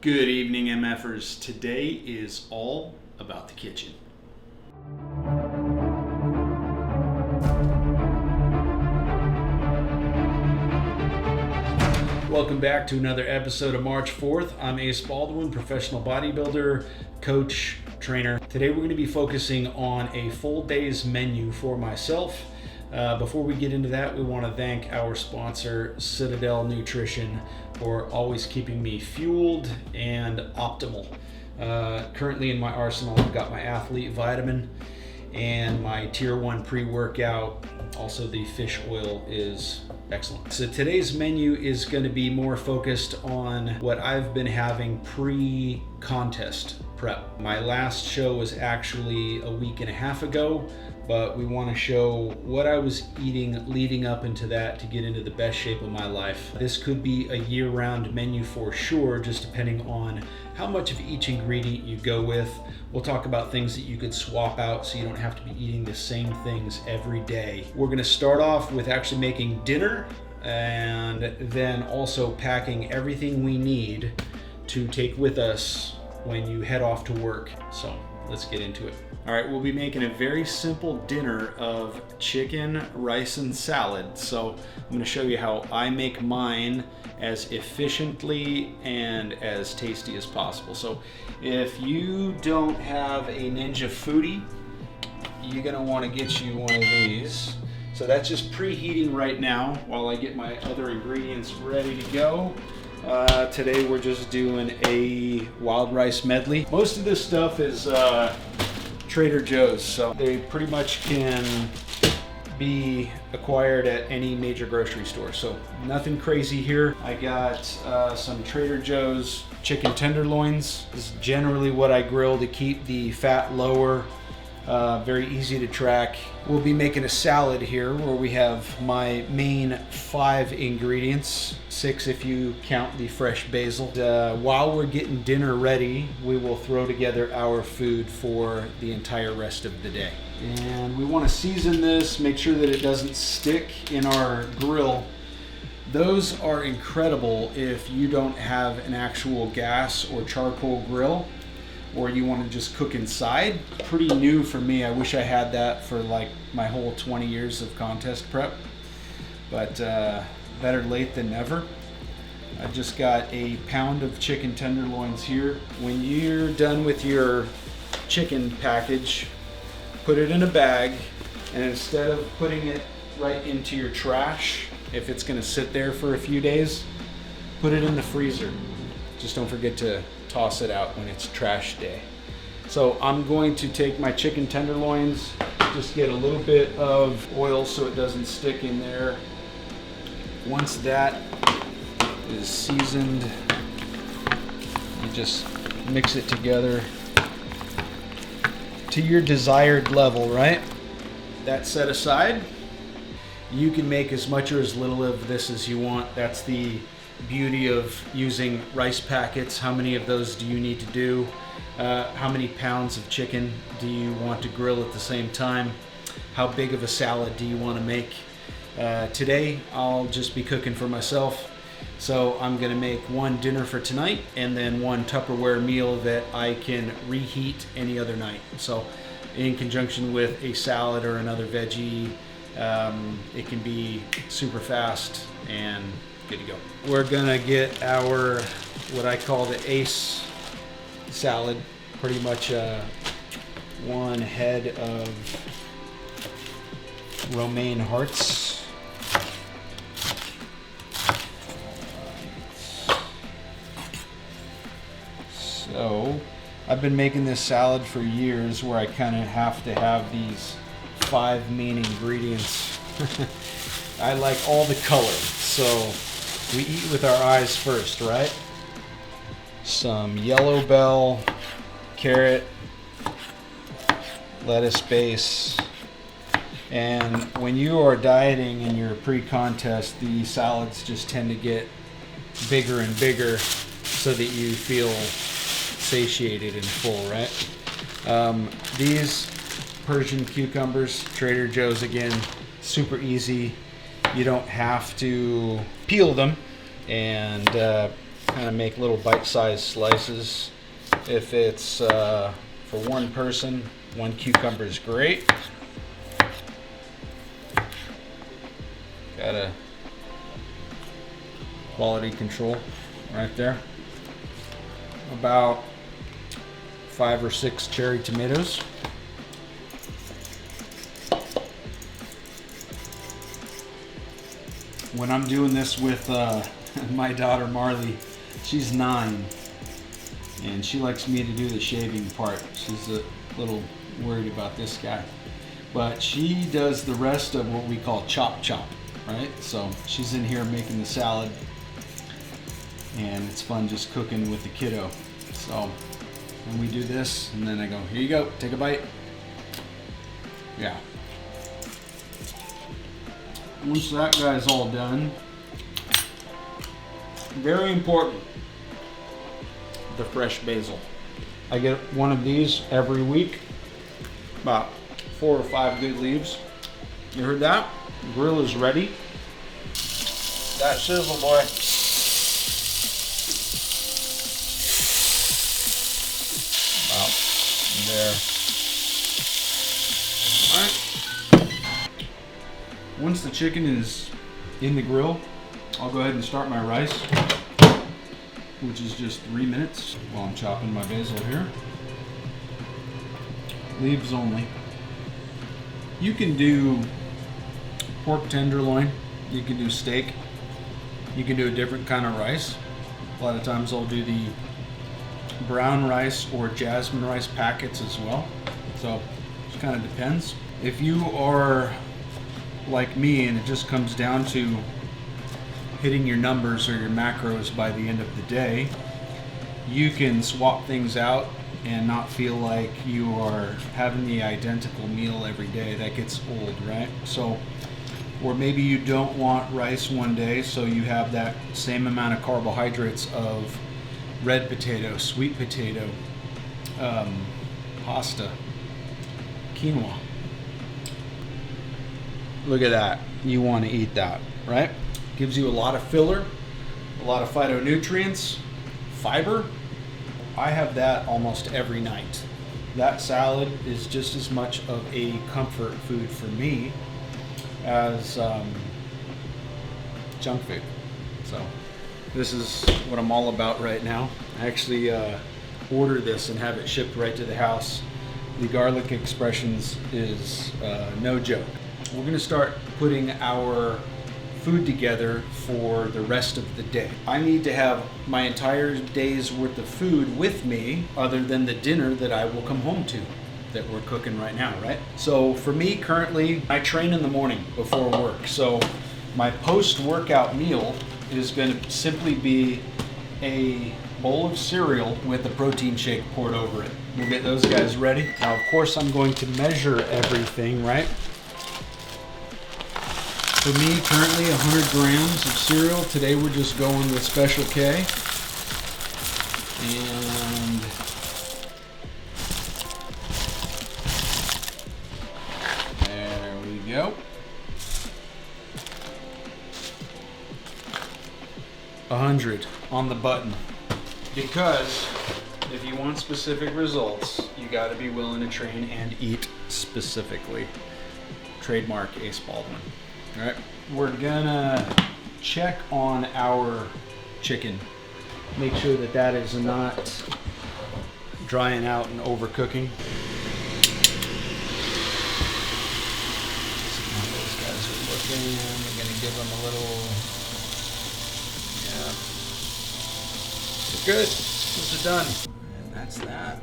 Good evening, MFers. Today is all about the kitchen. Welcome back to another episode of March 4th. I'm Ace Baldwin, professional bodybuilder, coach, trainer. Today we're going to be focusing on a full day's menu for myself. Before we get into that, we want to thank our sponsor, Citadel Nutrition, for always keeping me fueled and optimal. Currently in my arsenal, I've got my athlete vitamin and my tier 1 pre-workout. Also, the fish oil is excellent. So today's menu is going to be more focused on what I've been having pre-contest prep. My last show was actually a week and a half ago, but we want to show what I was eating leading up into that to get into the best shape of my life. This could be a year-round menu for sure, just depending on how much of each ingredient you go with. We'll talk about things that you could swap out so you don't have to be eating the same things every day. We're going to start off with actually making dinner and then also packing everything we need to take with us when you head off to work. So let's get into it. All right, we'll be making a very simple dinner of chicken, rice, and salad. So I'm going to show you how I make mine as efficiently and as tasty as possible. So if you don't have a Ninja Foodi, you're going to want to get you one of these. So that's just preheating right now while I get my other ingredients ready to go. Today we're just doing a wild rice medley. Most of this stuff is Trader Joe's, so they pretty much can be acquired at any major grocery store. So nothing crazy here. I got some Trader Joe's chicken tenderloins. This is generally what I grill to keep the fat lower. Very easy to track. We'll be making a salad here where we have my main 5 ingredients, 6 if you count the fresh basil. While we're getting dinner ready, we will throw together our food for the entire rest of the day. And we want to season this, make sure that it doesn't stick in our grill. Those are incredible if you don't have an actual gas or charcoal grill, or you want to just cook inside. Pretty new for me. I wish I had that for like my whole 20 years of contest prep, but better late than never. I just got a pound of chicken tenderloins here. When you're done with your chicken package, put it in a bag, and instead of putting it right into your trash, if it's going to sit there for a few days, put it in the freezer. Just don't forget to toss it out when it's trash day. So I'm going to take my chicken tenderloins, just get a little bit of oil so it doesn't stick in there. Once that is seasoned, you just mix it together to your desired level, right? That set aside, you can make as much or as little of this as you want. That's the beauty of using rice packets. How many of those do you need to do? How many pounds of chicken do you want to grill at the same time? How big of a salad do you want to make? Today I'll just be cooking for myself, so I'm gonna make one dinner for tonight and then one Tupperware meal that I can reheat any other night. So in conjunction with a salad or another veggie, it can be super fast and good to go. We're gonna get our, what I call the Ace salad, pretty much one head of romaine hearts. So I've been making this salad for years where I kind of have to have these 5 main ingredients. I like all the color, so we eat with our eyes first, right? Some yellow bell, carrot, lettuce base. And when you are dieting in your pre-contest, the salads just tend to get bigger and bigger so that you feel satiated and full, right? These Persian cucumbers, Trader Joe's again, super easy. You don't have to peel them, and kind of make little bite-sized slices. If it's for one person, 1 cucumber is great. Got a quality control right there. About 5 or 6 cherry tomatoes. When I'm doing this with my daughter Marley, she's 9, and she likes me to do the shaving part. She's a little worried about this guy, but she does the rest of what we call chop chop, right? So she's in here making the salad, and it's fun just cooking with the kiddo. So when we do this, and then I go, here you go, take a bite. Yeah. Once that guy's all done, very important, the fresh basil. I get one of these every week, about 4 or 5 good leaves. You heard that? The grill is ready. That sizzle, boy. About there. All right. Once the chicken is in the grill, I'll go ahead and start my rice, which is just 3 minutes while I'm chopping my basil here. Leaves only. You can do pork tenderloin, you can do steak, you can do a different kind of rice. A lot of times I'll do the brown rice or jasmine rice packets as well. So it kind of depends. If you are like me and it just comes down to hitting your numbers or your macros by the end of the day, you can swap things out and not feel like you are having the identical meal every day. That gets old, right? So, or maybe you don't want rice one day, so you have that same amount of carbohydrates of red potato, sweet potato, pasta, quinoa. Look at that. You want to eat that, right? Gives you a lot of filler, a lot of phytonutrients, fiber. I have that almost every night. That salad is just as much of a comfort food for me as junk food. So this is what I'm all about right now. I actually order this and have it shipped right to the house. The garlic expressions is no joke. We're gonna start putting our food together for the rest of the day. I need to have my entire day's worth of food with me other than the dinner that I will come home to that we're cooking right now, right? So for me currently, I train in the morning before work. So my post-workout meal is gonna simply be a bowl of cereal with a protein shake poured over it. We'll get those guys ready. Now, of course, I'm going to measure everything, right? For me, currently 100 grams of cereal. Today we're just going with Special K. And there we go. 100 on the button. Because if you want specific results, you got to be willing to train and eat specifically. Trademark Ace Baldwin. All right, we're gonna check on our chicken. Make sure that that is not drying out and overcooking. See how those guys are looking. We're gonna give them a little, yeah. Good, those are done. And that's that.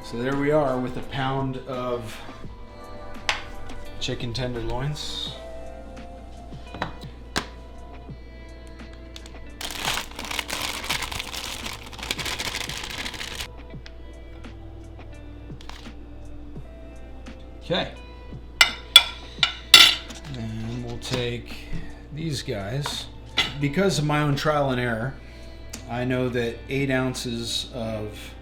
So there we are with a pound of chicken tenderloins. Okay. And we'll take these guys. Because of my own trial and error, I know that 8 ounces of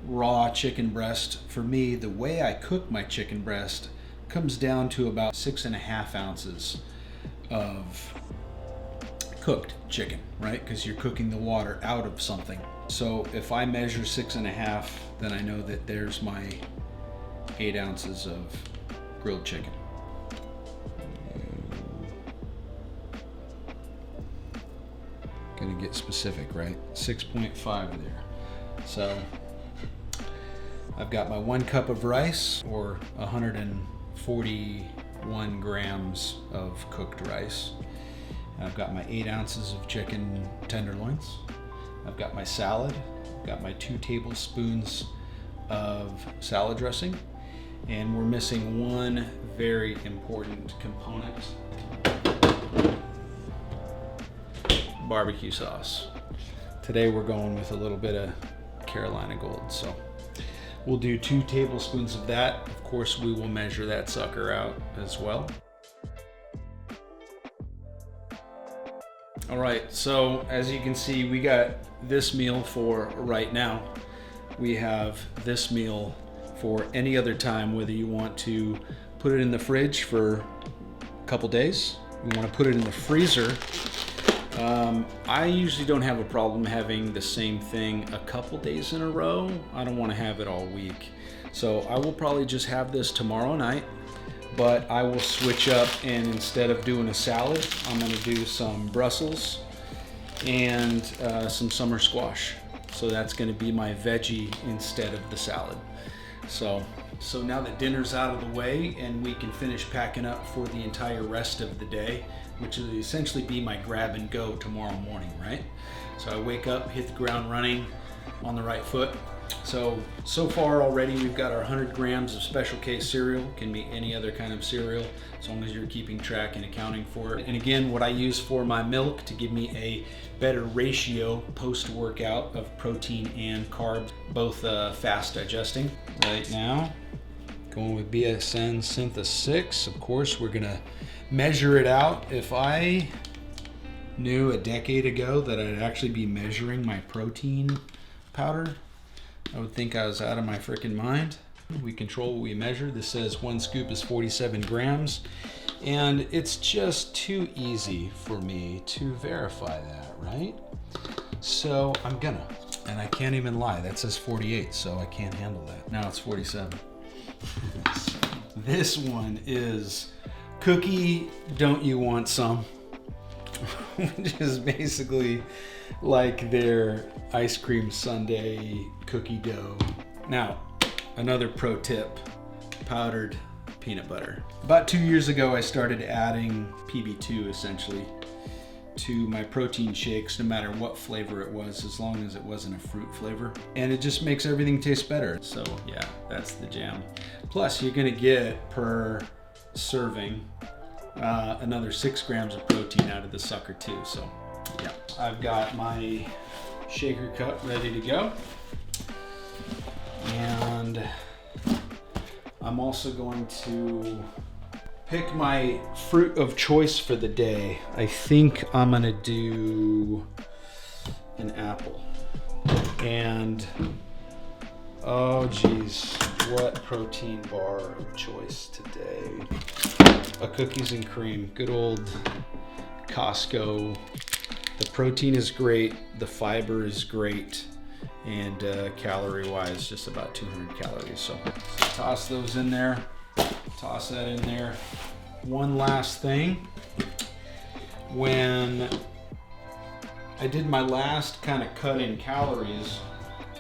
raw chicken breast, for me, the way I cook my chicken breast comes down to about 6.5 ounces of cooked chicken, right? Because you're cooking the water out of something. So if I measure 6.5, then I know that there's my 8 ounces of grilled chicken. Gonna get specific, right? 6.5 there. So I've got my 1 cup of rice, or 141 grams of cooked rice. I've got my 8 ounces of chicken tenderloins. I've got my salad. I've got my 2 tablespoons of salad dressing. And we're missing one very important component: barbecue sauce. Today we're going with a little bit of Carolina Gold. So we'll do 2 tablespoons of that. Of course, we will measure that sucker out as well. All right, so as you can see, we got this meal for right now. We have this meal for any other time, whether you want to put it in the fridge for a couple days, you want to put it in the freezer. I usually don't have a problem having the same thing a couple days in a row. I don't want to have it all week. So I will probably just have this tomorrow night, but I will switch up, and instead of doing a salad, I'm going to do some Brussels and some summer squash. So that's going to be my veggie instead of the salad. So now that dinner's out of the way and we can finish packing up for the entire rest of the day, which will essentially be my grab and go tomorrow morning, right? So I wake up, hit the ground running on the right foot. So far already we've got our 100 grams of Special K cereal. Can be any other kind of cereal, as long as you're keeping track and accounting for it. And again, what I use for my milk to give me a better ratio post-workout of protein and carbs, both fast digesting. Right now, going with BSN Syntha 6. Of course, we're gonna measure it out. If I knew a decade ago that I'd actually be measuring my protein powder, I would think I was out of my freaking mind. We control what we measure. This says 1 scoop is 47 grams. And it's just too easy for me to verify that, right? So I'm gonna. And I can't even lie, that says 48, so I can't handle that. Now it's 47. This one is Cookie Don't You Want Some? Which is basically like their ice cream sundae cookie dough. Now, another pro tip: powdered peanut butter. About 2 years ago, I started adding PB2 essentially to my protein shakes, no matter what flavor it was, as long as it wasn't a fruit flavor. And it just makes everything taste better. So yeah, that's the jam. Plus, you're gonna get per serving another 6 grams of protein out of the sucker too. So yeah, I've got my shaker cup ready to go, and I'm also going to pick my fruit of choice for the day. I think I'm gonna do an apple. And oh geez, what protein bar of choice today? A cookies and cream, good old Costco. The protein is great, the fiber is great, and calorie wise, just about 200 calories. So toss those in there, toss that in there. One last thing, when I did my last kind of cut in calories,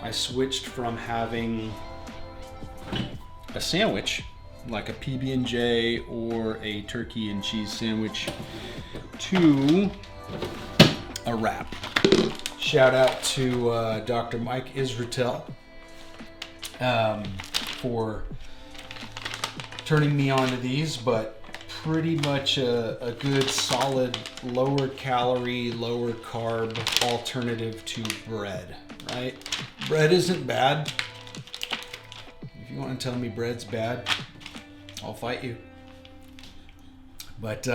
I switched from having a sandwich, like a PB&J or a turkey and cheese sandwich, to a wrap. Shout out to Dr. Mike Israetel for turning me on to these, but pretty much a good solid lower calorie, lower carb alternative to bread, right? Bread isn't bad. If you want to tell me bread's bad, I'll fight you. But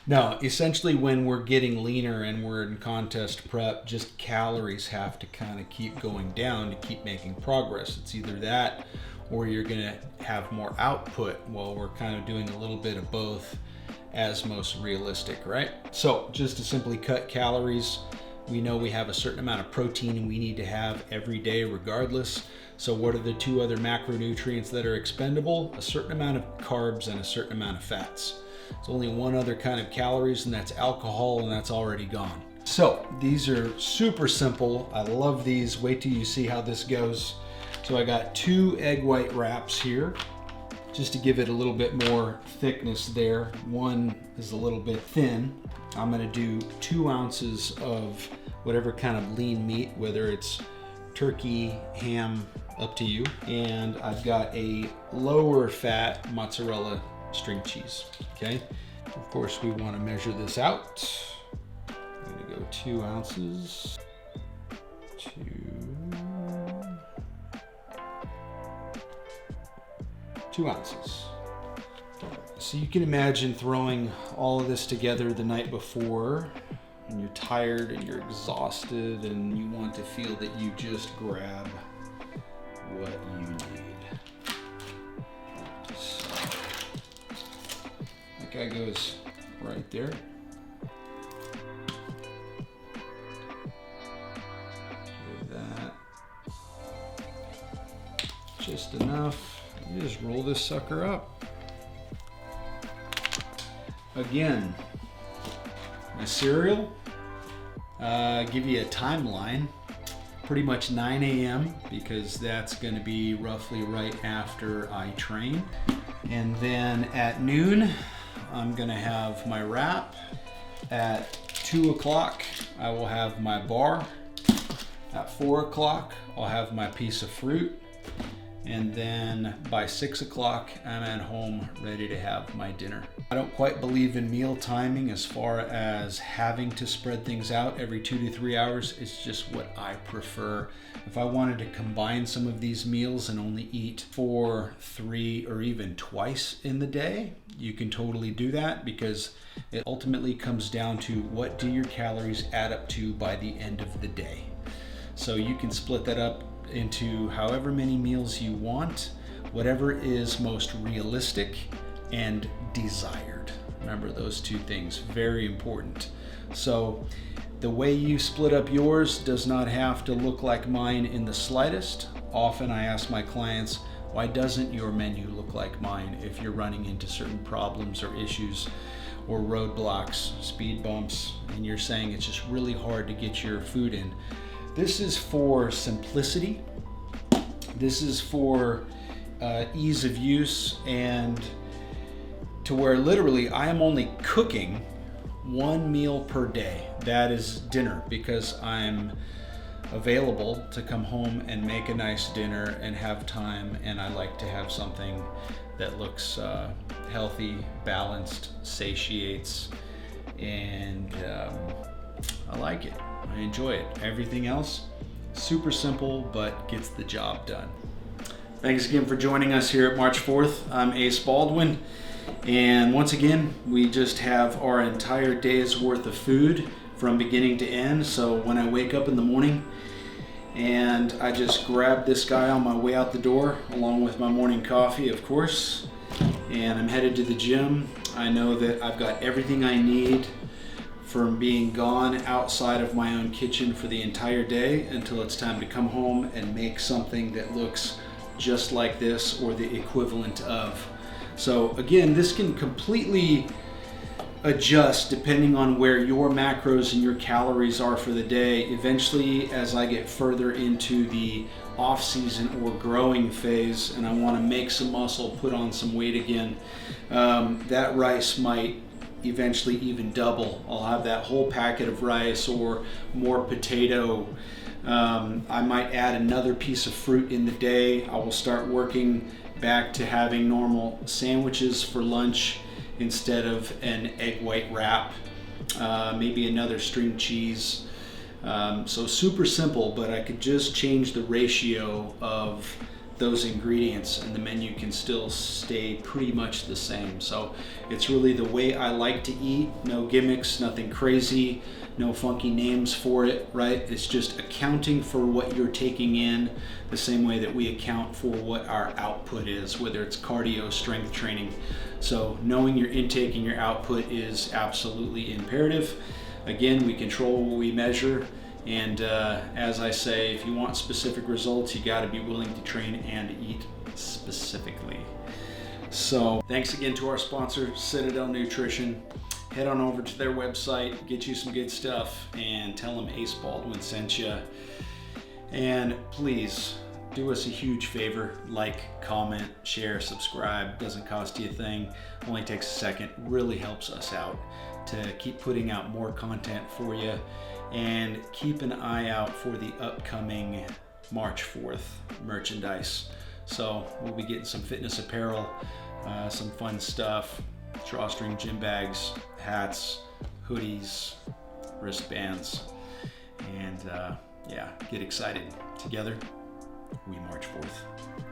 no, essentially when we're getting leaner and we're in contest prep, just calories have to kind of keep going down to keep making progress. It's either that or you're gonna have more output. Well, we're kind of doing a little bit of both as most realistic, right? So just to simply cut calories, we know we have a certain amount of protein we need to have every day regardless. So what are the two other macronutrients that are expendable? A certain amount of carbs and a certain amount of fats. It's only one other kind of calories, and that's alcohol, and that's already gone. So these are super simple. I love these. Wait till you see how this goes. So I got 2 egg white wraps here, just to give it a little bit more thickness there. One is a little bit thin. I'm gonna do 2 ounces of whatever kind of lean meat, whether it's turkey, ham, up to you. And I've got a lower fat mozzarella string cheese, okay? Of course, we wanna measure this out. I'm gonna go 2 ounces, 2 ounces. So you can imagine throwing all of this together the night before, and you're tired and you're exhausted and you want to feel that you just grab what you need. So, that guy goes right there. Give that just enough. You just roll this sucker up. Again, my cereal, give you a timeline, pretty much 9 a.m. because that's going to be roughly right after I train. And then at noon, I'm going to have my wrap. At 2 o'clock, I will have my bar. At 4 o'clock, I'll have my piece of fruit. And then by 6 o'clock, I'm at home ready to have my dinner. I don't quite believe in meal timing as far as having to spread things out every 2 to 3 hours. It's just what I prefer. If I wanted to combine some of these meals and only eat 4, 3, or even twice in the day, you can totally do that, because it ultimately comes down to what do your calories add up to by the end of the day. So you can split that up into however many meals you want, whatever is most realistic and desired. Remember those 2 things, very important. So the way you split up yours does not have to look like mine in the slightest. Often I ask my clients, why doesn't your menu look like mine if you're running into certain problems or issues or roadblocks, speed bumps, and you're saying it's just really hard to get your food in? This is for simplicity. This is for ease of use, and to where literally I am only cooking 1 meal per day. That is dinner, because I'm available to come home and make a nice dinner and have time, and I like to have something that looks healthy, balanced, satiates, and I like it. I enjoy it. Everything else, super simple, but gets the job done. Thanks again for joining us here at March 4th. I'm Ace Baldwin, and once again, we just have our entire day's worth of food from beginning to end. So when I wake up in the morning and I just grab this guy on my way out the door, along with my morning coffee, of course, and I'm headed to the gym, I know that I've got everything I need from being gone outside of my own kitchen for the entire day until it's time to come home and make something that looks just like this or the equivalent of. So again, this can completely adjust depending on where your macros and your calories are for the day. Eventually, as I get further into the off season or growing phase and I want to make some muscle, put on some weight again, that rice might eventually even double. I'll have that whole packet of rice or more potato. I might add another piece of fruit in the day. I will start working back to having normal sandwiches for lunch instead of an egg white wrap, maybe another string cheese. So super simple, but I could just change the ratio of those ingredients, and the menu can still stay pretty much the same. So it's really the way I like to eat. No gimmicks, nothing crazy, no funky names for it, right? It's just accounting for what you're taking in the same way that we account for what our output is, whether it's cardio, strength training. So knowing your intake and your output is absolutely imperative. Again, we control what we measure. And as I say, if you want specific results, you got to be willing to train and eat specifically. So thanks again to our sponsor, Citadel Nutrition. Head on over to their website, get you some good stuff, and tell them Ace Baldwin sent you. And please do us a huge favor: like, comment, share, subscribe. Doesn't cost you a thing, only takes a second. Really helps us out to keep putting out more content for you. And keep an eye out for the upcoming March 4th merchandise. So we'll be getting some fitness apparel, some fun stuff, drawstring gym bags, hats, hoodies, wristbands, and yeah, get excited. Together, we March 4th.